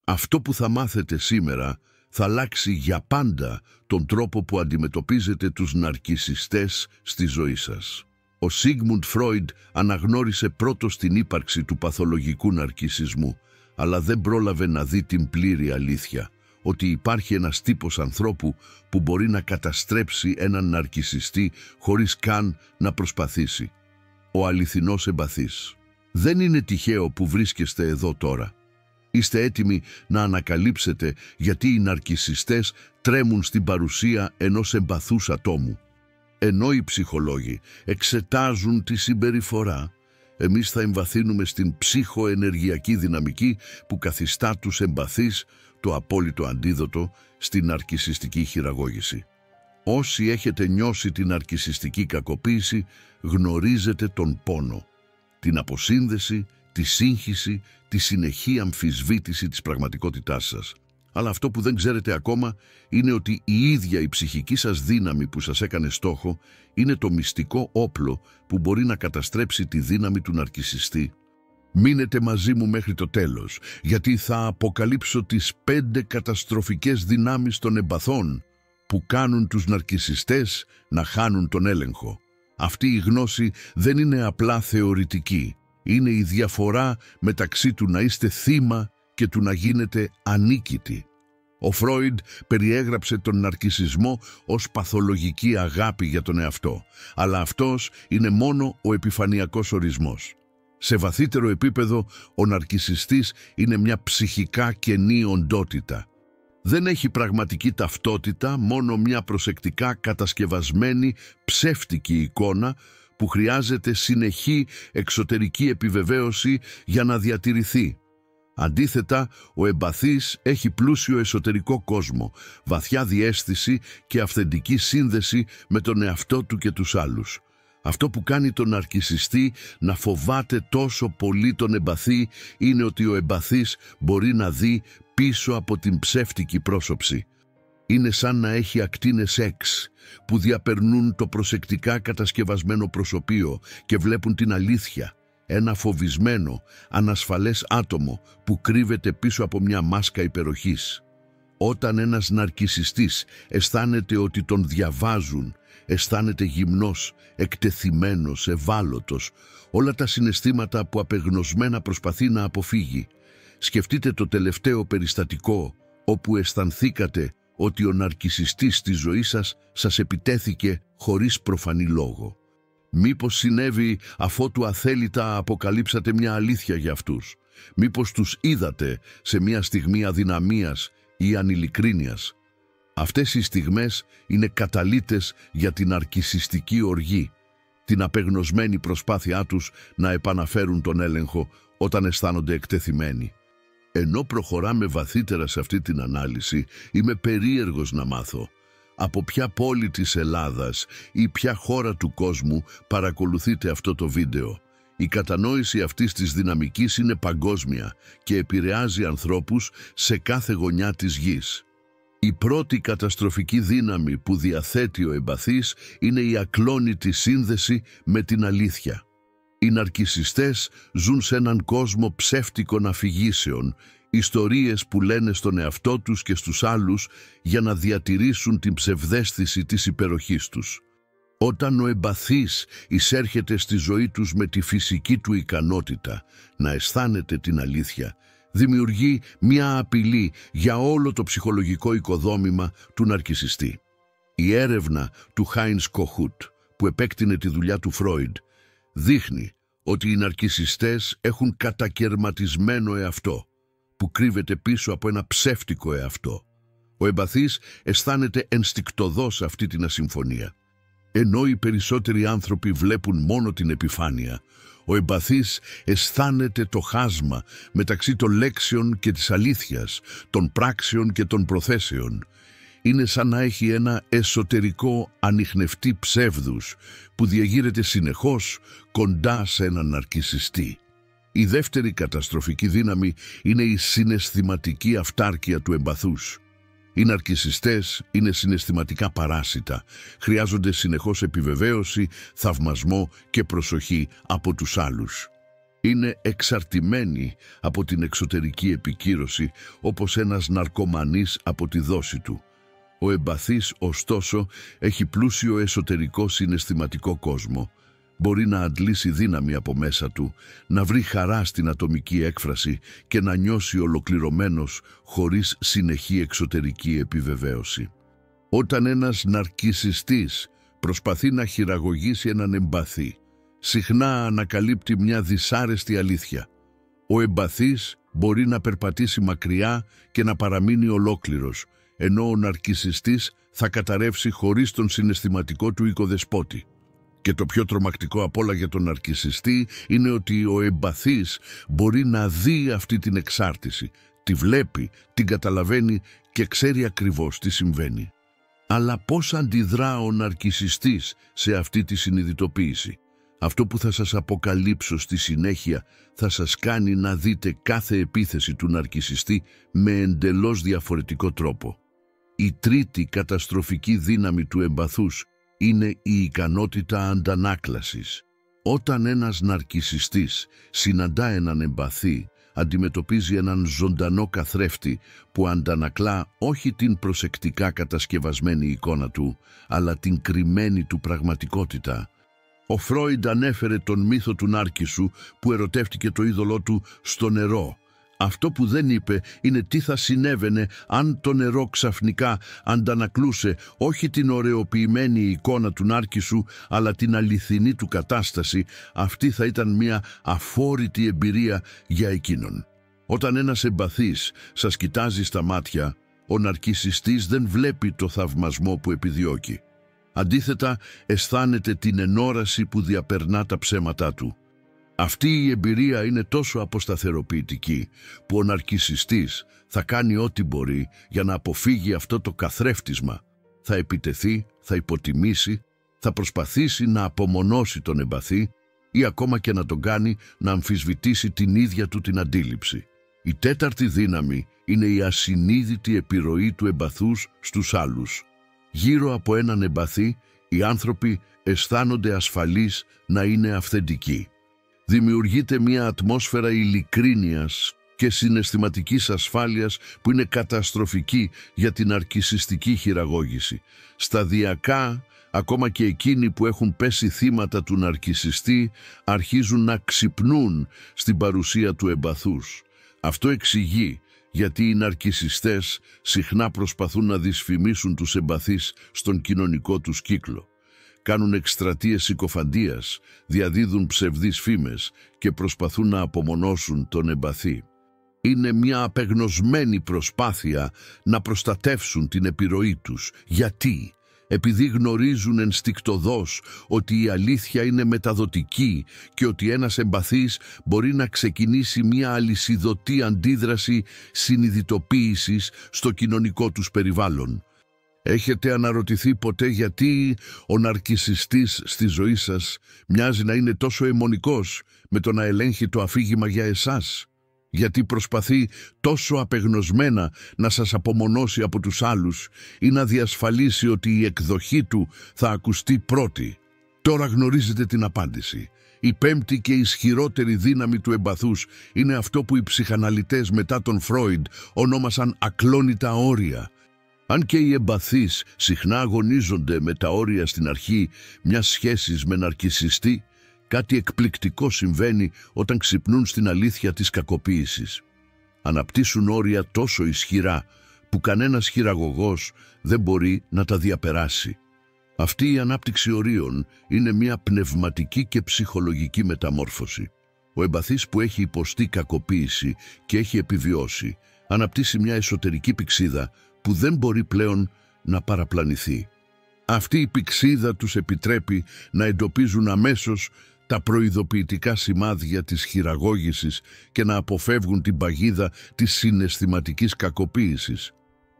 Αυτό που θα μάθετε σήμερα θα αλλάξει για πάντα τον τρόπο που αντιμετωπίζετε τους ναρκισσιστές στη ζωή σας. Ο Σίγμουντ Φρόιντ αναγνώρισε πρώτος την ύπαρξη του παθολογικού ναρκισσισμού, αλλά δεν πρόλαβε να δει την πλήρη αλήθεια, ότι υπάρχει ένας τύπος ανθρώπου που μπορεί να καταστρέψει έναν ναρκισσιστή χωρίς καν να προσπαθήσει. Ο αληθινός εμπαθής. Δεν είναι τυχαίο που βρίσκεστε εδώ τώρα. Είστε έτοιμοι να ανακαλύψετε γιατί οι ναρκισσιστές τρέμουν στην παρουσία ενός εμπαθούς ατόμου. Ενώ οι ψυχολόγοι εξετάζουν τη συμπεριφορά, εμείς θα εμβαθύνουμε στην ψυχοενεργειακή δυναμική που καθιστά τους εμπαθείς το απόλυτο αντίδοτο στην ναρκισσιστική χειραγώγηση. Όσοι έχετε νιώσει την ναρκισσιστική κακοποίηση, γνωρίζετε τον πόνο, την αποσύνδεση, τη σύγχυση, τη συνεχή αμφισβήτηση της πραγματικότητάς σας. Αλλά αυτό που δεν ξέρετε ακόμα είναι ότι η ίδια η ψυχική σας δύναμη που σας έκανε στόχο είναι το μυστικό όπλο που μπορεί να καταστρέψει τη δύναμη του ναρκισσιστή. Μείνετε μαζί μου μέχρι το τέλος, γιατί θα αποκαλύψω τις 5 καταστροφικές δυνάμεις των εμπαθών που κάνουν τους ναρκισσιστές να χάνουν τον έλεγχο. Αυτή η γνώση δεν είναι απλά θεωρητική. Είναι η διαφορά μεταξύ του να είστε θύμα και του να γίνετε ανίκητοι. Ο Φρόιντ περιέγραψε τον ναρκισσισμό ως παθολογική αγάπη για τον εαυτό, αλλά αυτός είναι μόνο ο επιφανειακός ορισμός. Σε βαθύτερο επίπεδο, ο ναρκισσιστής είναι μια ψυχικά κενή οντότητα. Δεν έχει πραγματική ταυτότητα, μόνο μια προσεκτικά κατασκευασμένη ψεύτικη εικόνα που χρειάζεται συνεχή εξωτερική επιβεβαίωση για να διατηρηθεί. Αντίθετα, ο εμπαθής έχει πλούσιο εσωτερικό κόσμο, βαθιά διαίσθηση και αυθεντική σύνδεση με τον εαυτό του και τους άλλους. Αυτό που κάνει τον ναρκισσιστή να φοβάται τόσο πολύ τον εμπαθή είναι ότι ο εμπαθής μπορεί να δει πίσω από την ψεύτικη πρόσωψη. Είναι σαν να έχει ακτίνες X που διαπερνούν το προσεκτικά κατασκευασμένο προσωπείο και βλέπουν την αλήθεια. Ένα φοβισμένο, ανασφαλές άτομο που κρύβεται πίσω από μια μάσκα υπεροχής. Όταν ένας ναρκισσιστής αισθάνεται ότι τον διαβάζουν, αισθάνεται γυμνός, εκτεθειμένος, ευάλωτος, όλα τα συναισθήματα που απεγνωσμένα προσπαθεί να αποφύγει. Σκεφτείτε το τελευταίο περιστατικό όπου αισθανθήκατε ότι ο ναρκισσιστής στη ζωή σας επιτέθηκε χωρίς προφανή λόγο. Μήπως συνέβη αφότου αθέλητα αποκαλύψατε μια αλήθεια για αυτούς. Μήπως τους είδατε σε μια στιγμή αδυναμίας ή ανηλικρίνειας. Αυτές οι στιγμές είναι καταλύτες για την ναρκισσιστική οργή, την απεγνωσμένη προσπάθειά τους να επαναφέρουν τον έλεγχο όταν αισθάνονται εκτεθειμένοι. Ενώ προχωράμε βαθύτερα σε αυτή την ανάλυση, είμαι περίεργος να μάθω από ποια πόλη της Ελλάδας ή ποια χώρα του κόσμου παρακολουθείτε αυτό το βίντεο. Η κατανόηση αυτής της δυναμικής είναι παγκόσμια και επηρεάζει ανθρώπους σε κάθε γωνιά της γης. Η πρώτη καταστροφική δύναμη που διαθέτει ο εμπαθής είναι η ακλόνητη σύνδεση με την αλήθεια. Οι ναρκισσιστές ζουν σε έναν κόσμο ψεύτικων αφηγήσεων, ιστορίες που λένε στον εαυτό τους και στους άλλους για να διατηρήσουν την ψευδαίσθηση της υπεροχής τους. Όταν ο εμπαθής εισέρχεται στη ζωή τους με τη φυσική του ικανότητα να αισθάνεται την αλήθεια, δημιουργεί μια απειλή για όλο το ψυχολογικό οικοδόμημα του ναρκισσιστή. Η έρευνα του Χάινς Κοχούτ, που επέκτηνε τη δουλειά του Φρόιντ, δείχνει ότι οι ναρκισσιστές έχουν κατακερματισμένο εαυτό, που κρύβεται πίσω από ένα ψεύτικο εαυτό. Ο εμπαθής αισθάνεται ενστικτωδώς αυτή την ασυμφωνία. Ενώ οι περισσότεροι άνθρωποι βλέπουν μόνο την επιφάνεια, ο εμπαθής αισθάνεται το χάσμα μεταξύ των λέξεων και της αλήθειας, των πράξεων και των προθέσεων. Είναι σαν να έχει ένα εσωτερικό ανιχνευτή ψεύδους που διαγείρεται συνεχώς κοντά σε έναν ναρκισσιστή. Η δεύτερη καταστροφική δύναμη είναι η συναισθηματική αυτάρκεια του εμπαθούς. Οι ναρκισσιστές είναι συναισθηματικά παράσιτα, χρειάζονται συνεχώς επιβεβαίωση, θαυμασμό και προσοχή από τους άλλους. Είναι εξαρτημένοι από την εξωτερική επικύρωση, όπως ένας ναρκωμανής από τη δόση του. Ο εμπαθής, ωστόσο, έχει πλούσιο εσωτερικό συναισθηματικό κόσμο. Μπορεί να αντλήσει δύναμη από μέσα του, να βρει χαρά στην ατομική έκφραση και να νιώσει ολοκληρωμένος χωρίς συνεχή εξωτερική επιβεβαίωση. Όταν ένας ναρκισσιστής προσπαθεί να χειραγωγήσει έναν εμπαθή, συχνά ανακαλύπτει μια δυσάρεστη αλήθεια. Ο εμπαθής μπορεί να περπατήσει μακριά και να παραμείνει ολόκληρος, ενώ ο ναρκισσιστής θα καταρρεύσει χωρίς τον συναισθηματικό του οικοδεσπότη. Και το πιο τρομακτικό απ' όλα για τον ναρκισσιστή είναι ότι ο εμπαθής μπορεί να δει αυτή την εξάρτηση, τη βλέπει, την καταλαβαίνει και ξέρει ακριβώς τι συμβαίνει. Αλλά πώς αντιδρά ο ναρκισσιστής σε αυτή τη συνειδητοποίηση? Αυτό που θα σας αποκαλύψω στη συνέχεια θα σας κάνει να δείτε κάθε επίθεση του ναρκισσιστή με εντελώς διαφορετικό τρόπο. Η τρίτη καταστροφική δύναμη του εμπαθούς είναι η ικανότητα αντανάκλασης. Όταν ένας ναρκισσιστής συναντά έναν εμπαθή, αντιμετωπίζει έναν ζωντανό καθρέφτη που αντανακλά όχι την προσεκτικά κατασκευασμένη εικόνα του, αλλά την κρυμμένη του πραγματικότητα. Ο Φρόιντ ανέφερε τον μύθο του Νάρκισσου που ερωτεύτηκε το είδωλό του στο νερό. Αυτό που δεν είπε είναι τι θα συνέβαινε αν το νερό ξαφνικά αντανακλούσε όχι την ωρεοποιημένη εικόνα του Νάρκισσου, αλλά την αληθινή του κατάσταση. Αυτή θα ήταν μια αφόρητη εμπειρία για εκείνον. Όταν ένας εμπαθής σας κοιτάζει στα μάτια, ο ναρκισσιστής δεν βλέπει το θαυμασμό που επιδιώκει. Αντίθετα, αισθάνεται την ενόραση που διαπερνά τα ψέματά του. Αυτή η εμπειρία είναι τόσο αποσταθεροποιητική που ο ναρκισσιστής θα κάνει ό,τι μπορεί για να αποφύγει αυτό το καθρέφτισμα. Θα επιτεθεί, θα υποτιμήσει, θα προσπαθήσει να απομονώσει τον εμπαθή ή ακόμα και να τον κάνει να αμφισβητήσει την ίδια του την αντίληψη. Η τέταρτη δύναμη είναι η ασυνείδητη επιρροή του εμπαθούς στους άλλους. Γύρω από έναν εμπαθή, οι άνθρωποι αισθάνονται ασφαλείς να είναι αυθεντικοί. Δημιουργείται μια ατμόσφαιρα ειλικρίνειας και συναισθηματικής ασφάλειας που είναι καταστροφική για την ναρκισσιστική χειραγώγηση. Σταδιακά, ακόμα και εκείνοι που έχουν πέσει θύματα του ναρκισσιστή αρχίζουν να ξυπνούν στην παρουσία του εμπαθούς. Αυτό εξηγεί γιατί οι ναρκισσιστές συχνά προσπαθούν να δυσφημίσουν τους εμπαθείς στον κοινωνικό τους κύκλο. Κάνουν εκστρατείες συκοφαντίας, διαδίδουν ψευδείς φήμες και προσπαθούν να απομονώσουν τον εμπαθή. Είναι μια απεγνωσμένη προσπάθεια να προστατεύσουν την επιρροή τους. Γιατί? Επειδή γνωρίζουν ενστικτωδώς ότι η αλήθεια είναι μεταδοτική και ότι ένας εμπαθής μπορεί να ξεκινήσει μια αλυσιδωτή αντίδραση συνειδητοποίησης στο κοινωνικό τους περιβάλλον. Έχετε αναρωτηθεί ποτέ γιατί ο ναρκισσιστής στη ζωή σας μοιάζει να είναι τόσο αιμονικός με το να ελέγχει το αφήγημα για εσάς? Γιατί προσπαθεί τόσο απεγνωσμένα να σας απομονώσει από τους άλλους ή να διασφαλίσει ότι η εκδοχή του θα ακουστεί πρώτη? Τώρα γνωρίζετε την απάντηση. Η πέμπτη και ισχυρότερη δύναμη του εμπαθούς είναι αυτό που οι ψυχαναλυτές μετά τον Φρόιντ ονόμασαν ακλόνητα όρια. Αν και οι εμπαθείς συχνά αγωνίζονται με τα όρια στην αρχή μιας σχέσης με ναρκισσιστή, κάτι εκπληκτικό συμβαίνει όταν ξυπνούν στην αλήθεια της κακοποίησης. Αναπτύσσουν όρια τόσο ισχυρά που κανένας χειραγωγός δεν μπορεί να τα διαπεράσει. Αυτή η ανάπτυξη ορίων είναι μια πνευματική και ψυχολογική μεταμόρφωση. Ο εμπαθής που έχει υποστεί κακοποίηση και έχει επιβιώσει αναπτύσσει μια εσωτερική πυξίδα που δεν μπορεί πλέον να παραπλανηθεί. Αυτή η πυξίδα τους επιτρέπει να εντοπίζουν αμέσως τα προειδοποιητικά σημάδια της χειραγώγησης και να αποφεύγουν την παγίδα της συναισθηματικής κακοποίησης.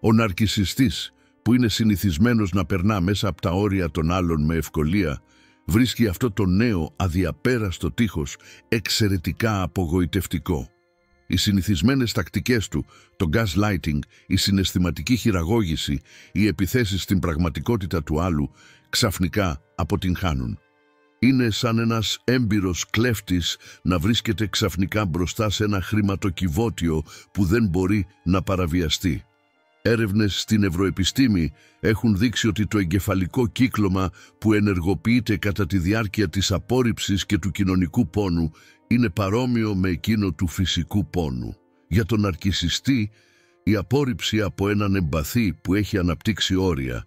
Ο ναρκισσιστής, που είναι συνηθισμένος να περνά μέσα από τα όρια των άλλων με ευκολία, βρίσκει αυτό το νέο αδιαπέραστο τείχος εξαιρετικά απογοητευτικό. Οι συνηθισμένες τακτικές του, το gaslighting, η συναισθηματική χειραγώγηση, οι επιθέσεις στην πραγματικότητα του άλλου, ξαφνικά αποτυγχάνουν. Είναι σαν ένας έμπειρος κλέφτης να βρίσκεται ξαφνικά μπροστά σε ένα χρηματοκιβώτιο που δεν μπορεί να παραβιαστεί. Έρευνες στην ευρωεπιστήμη έχουν δείξει ότι το εγκεφαλικό κύκλωμα που ενεργοποιείται κατά τη διάρκεια της απόρριψης και του κοινωνικού πόνου είναι παρόμοιο με εκείνο του φυσικού πόνου. Για τον ναρκισσιστή, η απόρριψη από έναν εμπαθή που έχει αναπτύξει όρια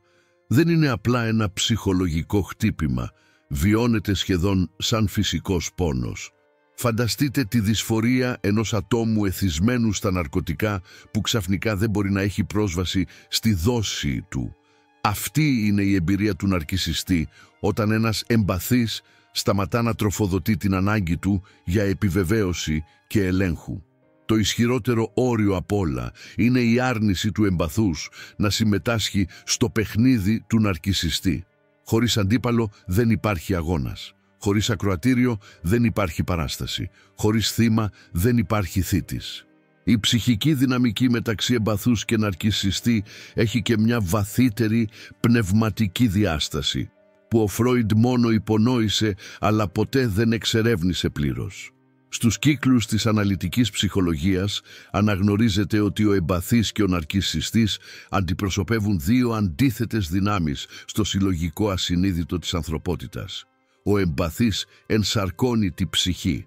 δεν είναι απλά ένα ψυχολογικό χτύπημα, βιώνεται σχεδόν σαν φυσικός πόνος. Φανταστείτε τη δυσφορία ενός ατόμου εθισμένου στα ναρκωτικά που ξαφνικά δεν μπορεί να έχει πρόσβαση στη δόση του. Αυτή είναι η εμπειρία του ναρκισσιστή όταν ένας εμπαθής σταματά να τροφοδοτεί την ανάγκη του για επιβεβαίωση και ελέγχου. Το ισχυρότερο όριο απ' όλα είναι η άρνηση του εμπαθούς να συμμετάσχει στο παιχνίδι του ναρκισσιστή. Χωρίς αντίπαλο δεν υπάρχει αγώνας. Χωρίς ακροατήριο δεν υπάρχει παράσταση. Χωρίς θύμα δεν υπάρχει θήτης. Η ψυχική δυναμική μεταξύ εμπαθούς και ναρκισσιστή έχει και μια βαθύτερη πνευματική διάσταση, που ο Φρόιντ μόνο υπονόησε αλλά ποτέ δεν εξερεύνησε πλήρως. Στους κύκλους της αναλυτικής ψυχολογίας αναγνωρίζεται ότι ο εμπαθής και ο ναρκισσιστής αντιπροσωπεύουν δύο αντίθετες δυνάμεις στο συλλογικό ασυνείδητο της ανθρωπότητας. Ο εμπαθής ενσαρκώνει τη ψυχή,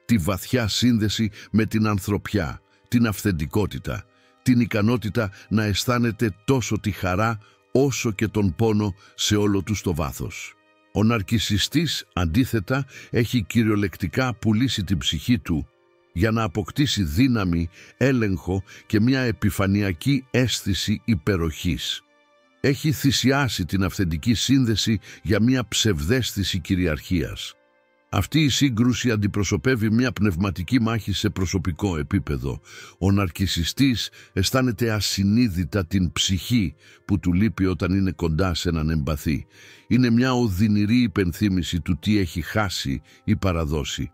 τη βαθιά σύνδεση με την ανθρωπιά, την αυθεντικότητα, την ικανότητα να αισθάνεται τόσο τη χαρά όσο και τον πόνο σε όλο του το βάθος. Ο ναρκισσιστής, αντίθετα, έχει κυριολεκτικά πουλήσει την ψυχή του για να αποκτήσει δύναμη, έλεγχο και μια επιφανειακή αίσθηση υπεροχής. Έχει θυσιάσει την αυθεντική σύνδεση για μια ψευδαίσθηση κυριαρχίας. Αυτή η σύγκρουση αντιπροσωπεύει μια πνευματική μάχη σε προσωπικό επίπεδο. Ο ναρκισσιστής αισθάνεται ασυνείδητα την ψυχή που του λείπει όταν είναι κοντά σε έναν εμπαθή. Είναι μια οδυνηρή υπενθύμηση του τι έχει χάσει ή παραδώσει.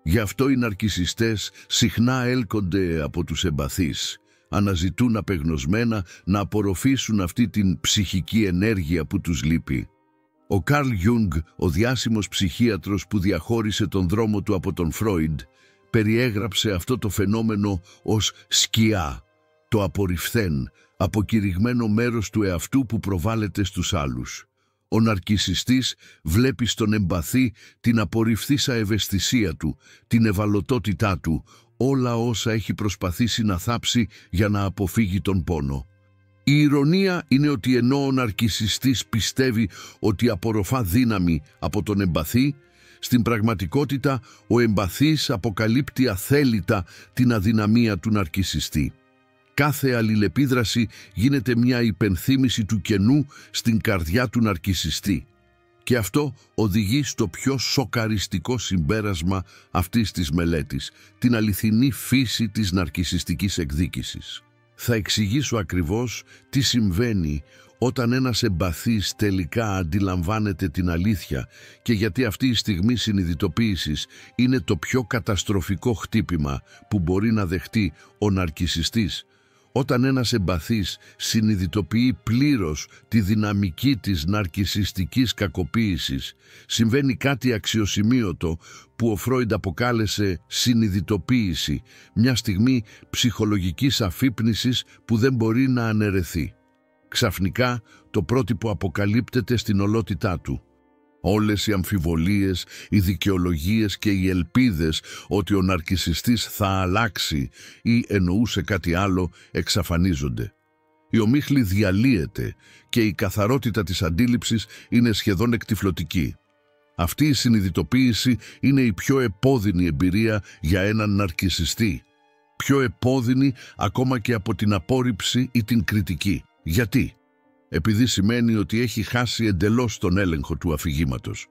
Γι' αυτό οι ναρκισσιστές συχνά έλκονται από τους εμπαθείς. Αναζητούν απεγνωσμένα να απορροφήσουν αυτή την ψυχική ενέργεια που τους λείπει. Ο Καρλ Γιούγκ, ο διάσημος ψυχίατρος που διαχώρισε τον δρόμο του από τον Φρόιντ, περιέγραψε αυτό το φαινόμενο ως σκιά, το απορριφθέν, αποκηρυγμένο μέρος του εαυτού που προβάλλεται στους άλλους. Ο ναρκισσιστής βλέπει στον εμπαθή την απορριφθήσα ευαισθησία του, την ευαλωτότητά του, όλα όσα έχει προσπαθήσει να θάψει για να αποφύγει τον πόνο. Η ηρωνία είναι ότι ενώ ο ναρκισσιστής πιστεύει ότι απορροφά δύναμη από τον εμπαθή, στην πραγματικότητα ο εμπαθής αποκαλύπτει αθέλητα την αδυναμία του ναρκισσιστή. Κάθε αλληλεπίδραση γίνεται μια υπενθύμηση του κενού στην καρδιά του ναρκισσιστή. Και αυτό οδηγεί στο πιο σοκαριστικό συμπέρασμα αυτής της μελέτης, την αληθινή φύση της ναρκισσιστικής εκδίκησης. Θα εξηγήσω ακριβώς τι συμβαίνει όταν ένας εμπαθής τελικά αντιλαμβάνεται την αλήθεια και γιατί αυτή η στιγμή συνειδητοποίησης είναι το πιο καταστροφικό χτύπημα που μπορεί να δεχτεί ο ναρκισσιστής. Όταν ένας εμπαθής συνειδητοποιεί πλήρως τη δυναμική της ναρκισσιστικής κακοποίησης, συμβαίνει κάτι αξιοσημείωτο που ο Φρόιντ αποκάλεσε συνειδητοποίηση, μια στιγμή ψυχολογικής αφύπνισης που δεν μπορεί να αναιρεθεί. Ξαφνικά το πρότυπο αποκαλύπτεται στην ολότητά του. Όλες οι αμφιβολίες, οι δικαιολογίες και οι ελπίδες ότι ο ναρκισσιστής θα αλλάξει ή εννοούσε κάτι άλλο εξαφανίζονται. Η ομίχλη διαλύεται και η καθαρότητα της αντίληψης είναι σχεδόν εκτυφλωτική. Αυτή η συνειδητοποίηση είναι η πιο επώδυνη εμπειρία για έναν ναρκισσιστή. Πιο επώδυνη ακόμα και από την απόρριψη ή την κριτική. Γιατί? Επειδή σημαίνει ότι έχει χάσει εντελώς τον έλεγχο του αφηγήματος.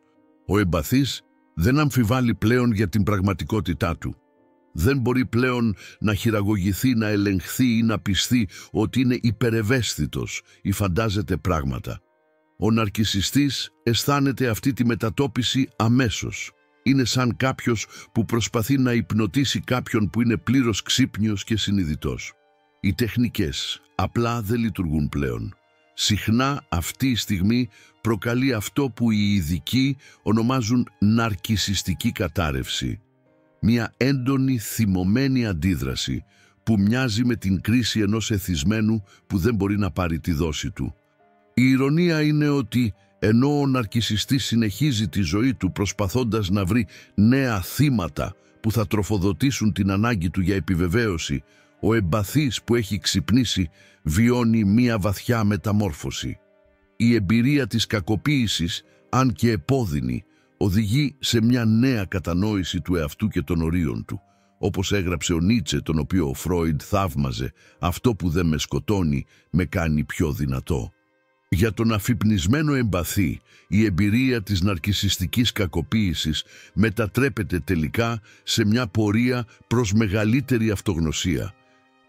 Ο εμπαθής δεν αμφιβάλλει πλέον για την πραγματικότητά του. Δεν μπορεί πλέον να χειραγωγηθεί, να ελεγχθεί ή να πιστεί ότι είναι υπερευαίσθητος ή φαντάζεται πράγματα. Ο ναρκισσιστής αισθάνεται αυτή τη μετατόπιση αμέσως. Είναι σαν κάποιος που προσπαθεί να υπνοτίσει κάποιον που είναι πλήρως ξύπνιος και συνειδητός. Οι τεχνικές απλά δεν λειτουργούν πλέον. Συχνά αυτή η στιγμή προκαλεί αυτό που οι ειδικοί ονομάζουν ναρκισσιστική κατάρρευση. Μια έντονη θυμωμένη αντίδραση που μοιάζει με την κρίση ενός εθισμένου που δεν μπορεί να πάρει τη δόση του. Η ηρωνία είναι ότι ενώ ο ναρκισσιστής συνεχίζει τη ζωή του προσπαθώντας να βρει νέα θύματα που θα τροφοδοτήσουν την ανάγκη του για επιβεβαίωση, ο εμπαθής που έχει ξυπνήσει βιώνει μία βαθιά μεταμόρφωση. Η εμπειρία της κακοποίησης, αν και επώδυνη, οδηγεί σε μια νέα κατανόηση του εαυτού και των ορίων του. Όπως έγραψε ο Νίτσε, τον οποίο ο Φρόιντ θαύμαζε, «Αυτό που δεν με σκοτώνει με κάνει πιο δυνατό». Για τον αφυπνισμένο εμπαθή, η εμπειρία της ναρκισσιστικής κακοποίησης μετατρέπεται τελικά σε μια πορεία προς μεγαλύτερη αυτογνωσία,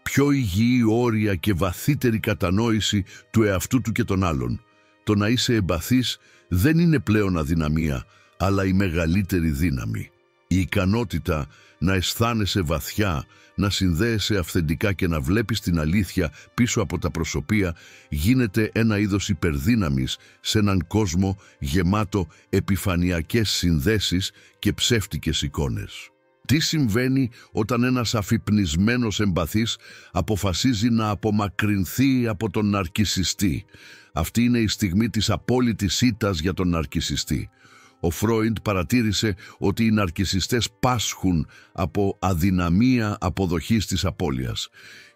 πιο υγιή όρια και βαθύτερη κατανόηση του εαυτού του και των άλλων. Το να είσαι εμπαθής δεν είναι πλέον αδυναμία, αλλά η μεγαλύτερη δύναμη. Η ικανότητα να αισθάνεσαι βαθιά, να συνδέεσαι αυθεντικά και να βλέπεις την αλήθεια πίσω από τα προσωπία γίνεται ένα είδος υπερδύναμης σε έναν κόσμο γεμάτο επιφανειακές συνδέσεις και ψεύτικες εικόνες. Τι συμβαίνει όταν ένας αφυπνισμένος εμπαθής αποφασίζει να απομακρυνθεί από τον ναρκισσιστή? Αυτή είναι η στιγμή της απόλυτης ήττας για τον ναρκισσιστή. Ο Φρόιντ παρατήρησε ότι οι ναρκισσιστές πάσχουν από αδυναμία αποδοχής της απώλειας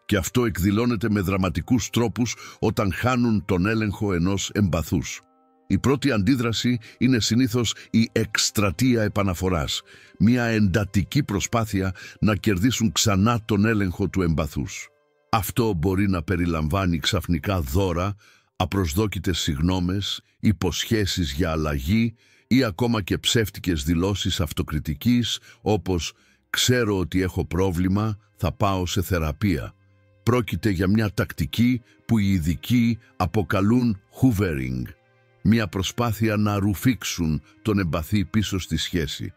και αυτό εκδηλώνεται με δραματικούς τρόπους όταν χάνουν τον έλεγχο ενός εμπαθούς. Η πρώτη αντίδραση είναι συνήθως η εκστρατεία επαναφοράς, μια εντατική προσπάθεια να κερδίσουν ξανά τον έλεγχο του εμπαθούς. Αυτό μπορεί να περιλαμβάνει ξαφνικά δώρα, απροσδόκητες συγγνώμες, υποσχέσεις για αλλαγή ή ακόμα και ψεύτικες δηλώσεις αυτοκριτικής όπως «ξέρω ότι έχω πρόβλημα, θα πάω σε θεραπεία». Πρόκειται για μια τακτική που οι ειδικοί αποκαλούν hoovering, μια προσπάθεια να ρουφήξουν τον εμπαθή πίσω στη σχέση.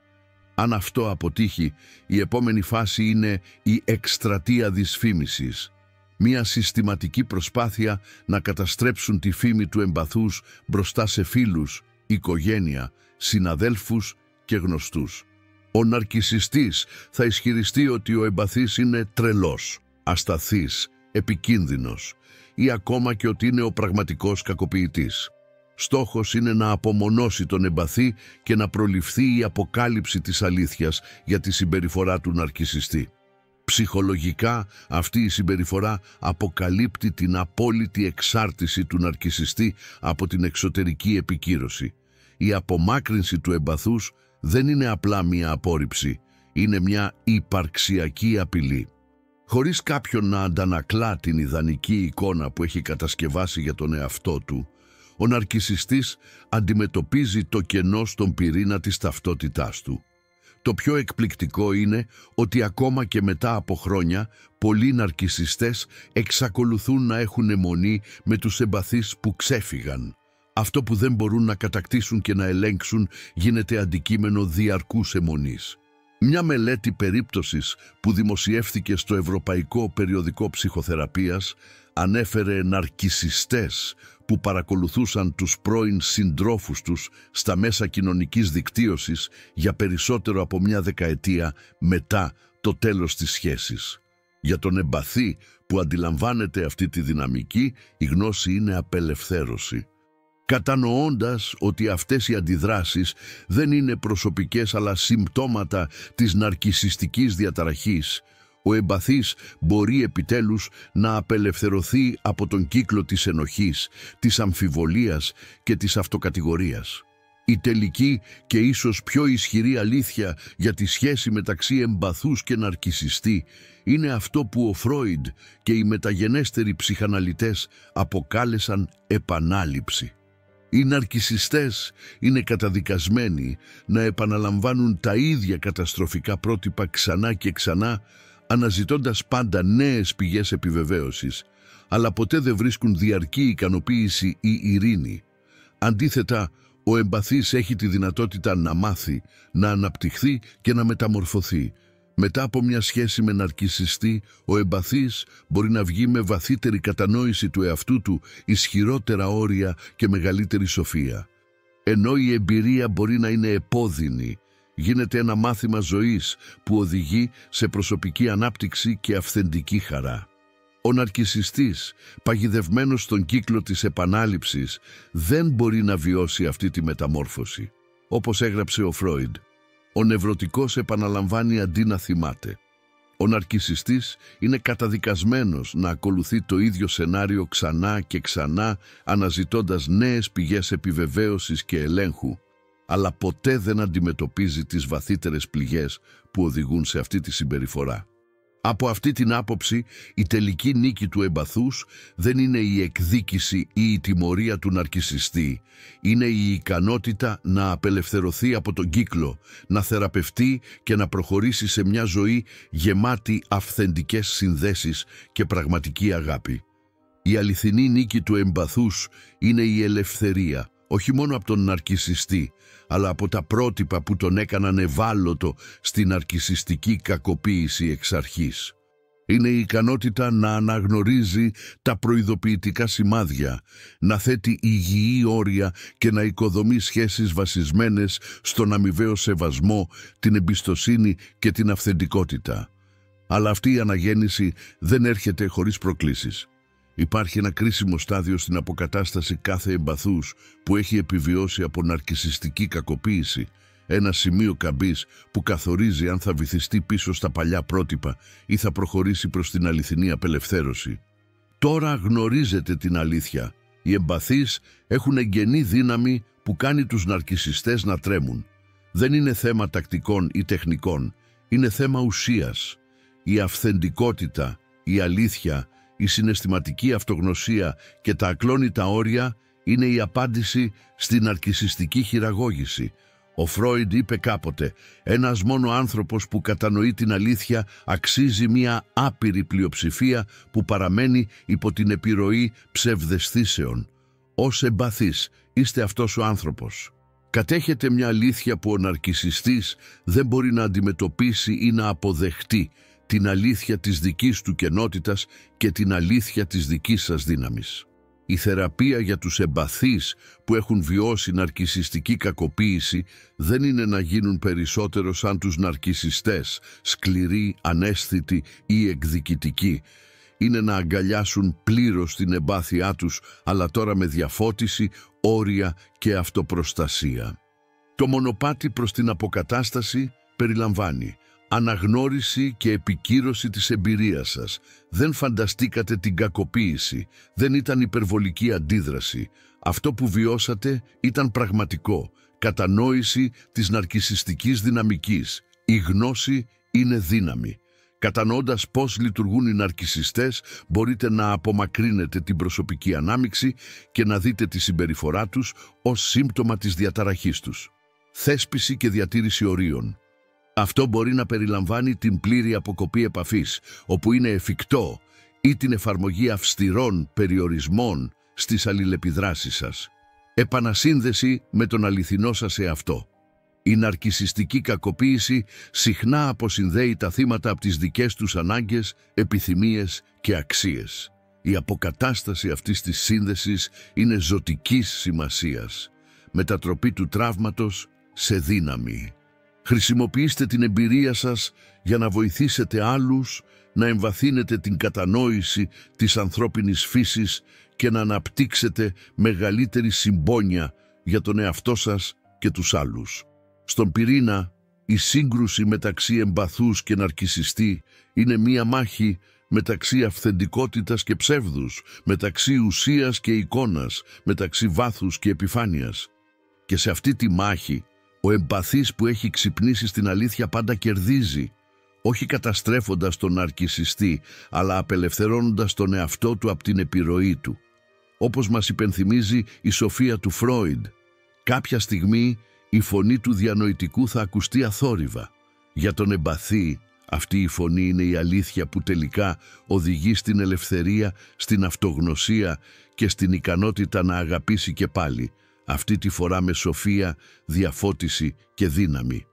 Αν αυτό αποτύχει, η επόμενη φάση είναι η εκστρατεία δυσφήμισης, μια συστηματική προσπάθεια να καταστρέψουν τη φήμη του εμπαθούς μπροστά σε φίλους, οικογένεια, συναδέλφους και γνωστούς. Ο ναρκισσιστής θα ισχυριστεί ότι ο εμπαθής είναι τρελός, ασταθής, επικίνδυνος ή ακόμα και ότι είναι ο πραγματικός κακοποιητής. Στόχος είναι να απομονώσει τον εμπαθή και να προληφθεί η αποκάλυψη της αλήθειας για τη συμπεριφορά του ναρκισσιστή. Ψυχολογικά αυτή η συμπεριφορά αποκαλύπτει την απόλυτη εξάρτηση του ναρκισσιστή από την εξωτερική επικύρωση. Η απομάκρυνση του εμπαθούς δεν είναι απλά μια απόρριψη, είναι μια υπαρξιακή απειλή. Χωρίς κάποιον να αντανακλά την ιδανική εικόνα που έχει κατασκευάσει για τον εαυτό του, ο ναρκισσιστής αντιμετωπίζει το κενό στον πυρήνα της ταυτότητάς του. Το πιο εκπληκτικό είναι ότι ακόμα και μετά από χρόνια, πολλοί ναρκισσιστές εξακολουθούν να έχουν αιμονή με τους εμπαθείς που ξέφυγαν. Αυτό που δεν μπορούν να κατακτήσουν και να ελέγξουν γίνεται αντικείμενο διαρκούς αιμονής. Μια μελέτη περίπτωσης που δημοσιεύθηκε στο Ευρωπαϊκό Περιοδικό Ψυχοθεραπείας ανέφερε ναρκισσιστές που παρακολουθούσαν τους πρώην συντρόφους τους στα μέσα κοινωνικής δικτύωσης για περισσότερο από μια δεκαετία μετά το τέλος της σχέσης. Για τον εμπαθή που αντιλαμβάνεται αυτή τη δυναμική, η γνώση είναι απελευθέρωση. Κατανοώντας ότι αυτές οι αντιδράσεις δεν είναι προσωπικές αλλά συμπτώματα της ναρκισσιστικής διαταραχής, ο εμπαθής μπορεί επιτέλους να απελευθερωθεί από τον κύκλο της ενοχής, της αμφιβολίας και της αυτοκατηγορίας. Η τελική και ίσως πιο ισχυρή αλήθεια για τη σχέση μεταξύ εμπαθούς και ναρκισσιστή είναι αυτό που ο Φρόιντ και οι μεταγενέστεροι ψυχαναλυτές αποκάλεσαν επανάληψη. Οι ναρκισσιστές είναι καταδικασμένοι να επαναλαμβάνουν τα ίδια καταστροφικά πρότυπα ξανά και ξανά, αναζητώντας πάντα νέες πηγές επιβεβαίωσης, αλλά ποτέ δεν βρίσκουν διαρκή ικανοποίηση ή ειρήνη. Αντίθετα, ο εμπαθής έχει τη δυνατότητα να μάθει, να αναπτυχθεί και να μεταμορφωθεί. Μετά από μια σχέση με ναρκισσιστή, ο εμπαθής μπορεί να βγει με βαθύτερη κατανόηση του εαυτού του, ισχυρότερα όρια και μεγαλύτερη σοφία. Ενώ η εμπειρία μπορεί να είναι επώδυνη, γίνεται ένα μάθημα ζωής που οδηγεί σε προσωπική ανάπτυξη και αυθεντική χαρά. Ο ναρκισσιστής, παγιδευμένος στον κύκλο της επανάληψης, δεν μπορεί να βιώσει αυτή τη μεταμόρφωση. Όπως έγραψε ο Φρόιντ, ο νευρωτικός επαναλαμβάνει αντί να θυμάται. Ο ναρκισσιστής είναι καταδικασμένος να ακολουθεί το ίδιο σενάριο ξανά και ξανά, αναζητώντας νέες πηγές επιβεβαίωσης και ελέγχου, αλλά ποτέ δεν αντιμετωπίζει τις βαθύτερες πληγές που οδηγούν σε αυτή τη συμπεριφορά. Από αυτή την άποψη, η τελική νίκη του εμπαθούς δεν είναι η εκδίκηση ή η τιμωρία του ναρκισσιστή. Είναι η ικανότητα να απελευθερωθεί από τον κύκλο, να θεραπευτεί και να προχωρήσει σε μια ζωή γεμάτη αυθεντικές συνδέσεις και πραγματική αγάπη. Η αληθινή νίκη του εμπαθούς είναι η ελευθερία, όχι μόνο από τον ναρκισσιστή, αλλά από τα πρότυπα που τον έκαναν ευάλωτο στην ναρκισσιστική κακοποίηση εξ αρχής. Είναι η ικανότητα να αναγνωρίζει τα προειδοποιητικά σημάδια, να θέτει υγιή όρια και να οικοδομεί σχέσεις βασισμένες στον αμοιβαίο σεβασμό, την εμπιστοσύνη και την αυθεντικότητα. Αλλά αυτή η αναγέννηση δεν έρχεται χωρίς προκλήσεις. Υπάρχει ένα κρίσιμο στάδιο στην αποκατάσταση κάθε εμπαθούς που έχει επιβιώσει από ναρκισσιστική κακοποίηση, ένα σημείο καμπής που καθορίζει αν θα βυθιστεί πίσω στα παλιά πρότυπα ή θα προχωρήσει προς την αληθινή απελευθέρωση. Τώρα γνωρίζετε την αλήθεια. Οι εμπαθείς έχουν εγγενή δύναμη που κάνει τους ναρκισσιστές να τρέμουν. Δεν είναι θέμα τακτικών ή τεχνικών, είναι θέμα ουσίας. Η αυθεντικότητα, η αλήθεια, η συναισθηματική αυτογνωσία και τα ακλόνητα όρια είναι η απάντηση στην ναρκισσιστική χειραγώγηση. Ο Φρόιντ είπε κάποτε, ένας μόνο άνθρωπος που κατανοεί την αλήθεια αξίζει μια άπειρη πλειοψηφία που παραμένει υπό την επιρροή ψευδαισθήσεων. Ως εμπαθής είστε αυτός ο άνθρωπος. Κατέχετε μια αλήθεια που ο ναρκισσιστής δεν μπορεί να αντιμετωπίσει ή να αποδεχτεί, την αλήθεια της δικής του κενότητας και την αλήθεια της δικής σας δύναμης. Η θεραπεία για τους εμπαθείς που έχουν βιώσει ναρκισσιστική κακοποίηση δεν είναι να γίνουν περισσότερο σαν τους ναρκισσιστές, σκληροί, αναίσθητοι ή εκδικητικοί. Είναι να αγκαλιάσουν πλήρως την εμπάθειά τους, αλλά τώρα με διαφώτιση, όρια και αυτοπροστασία. Το μονοπάτι προς την αποκατάσταση περιλαμβάνει αναγνώριση και επικύρωση της εμπειρίας σας. Δεν φανταστήκατε την κακοποίηση, δεν ήταν υπερβολική αντίδραση. Αυτό που βιώσατε ήταν πραγματικό. Κατανόηση της ναρκισσιστικής δυναμικής. Η γνώση είναι δύναμη. Κατανοώντας πώς λειτουργούν οι ναρκισσιστές, μπορείτε να απομακρύνετε την προσωπική ανάμειξη και να δείτε τη συμπεριφορά τους ως σύμπτωμα της διαταραχής τους. Θέσπιση και διατήρηση ορίων. Αυτό μπορεί να περιλαμβάνει την πλήρη αποκοπή επαφής, όπου είναι εφικτό, ή την εφαρμογή αυστηρών περιορισμών στις αλληλεπιδράσεις σας. Επανασύνδεση με τον αληθινό σας εαυτό. Η ναρκισσιστική κακοποίηση συχνά αποσυνδέει τα θύματα από τις δικές τους ανάγκες, επιθυμίες και αξίες. Η αποκατάσταση αυτής της σύνδεσης είναι ζωτικής σημασίας. Μετατροπή του τραύματος σε δύναμη. Χρησιμοποιήστε την εμπειρία σας για να βοηθήσετε άλλους, να εμβαθύνετε την κατανόηση της ανθρώπινης φύσης και να αναπτύξετε μεγαλύτερη συμπόνια για τον εαυτό σας και τους άλλους. Στον πυρήνα, η σύγκρουση μεταξύ εμπαθούς και ναρκισσιστή είναι μία μάχη μεταξύ αυθεντικότητας και ψεύδους, μεταξύ ουσίας και εικόνας, μεταξύ βάθους και επιφάνειας. Και σε αυτή τη μάχη, ο εμπαθής που έχει ξυπνήσει στην αλήθεια πάντα κερδίζει, όχι καταστρέφοντας τον ναρκισσιστή, αλλά απελευθερώνοντας τον εαυτό του από την επιρροή του. Όπως μας υπενθυμίζει η σοφία του Φρόιντ, κάποια στιγμή η φωνή του διανοητικού θα ακουστεί αθόρυβα. Για τον εμπαθή, αυτή η φωνή είναι η αλήθεια που τελικά οδηγεί στην ελευθερία, στην αυτογνωσία και στην ικανότητα να αγαπήσει και πάλι, αυτή τη φορά με σοφία, διαφώτιση και δύναμη.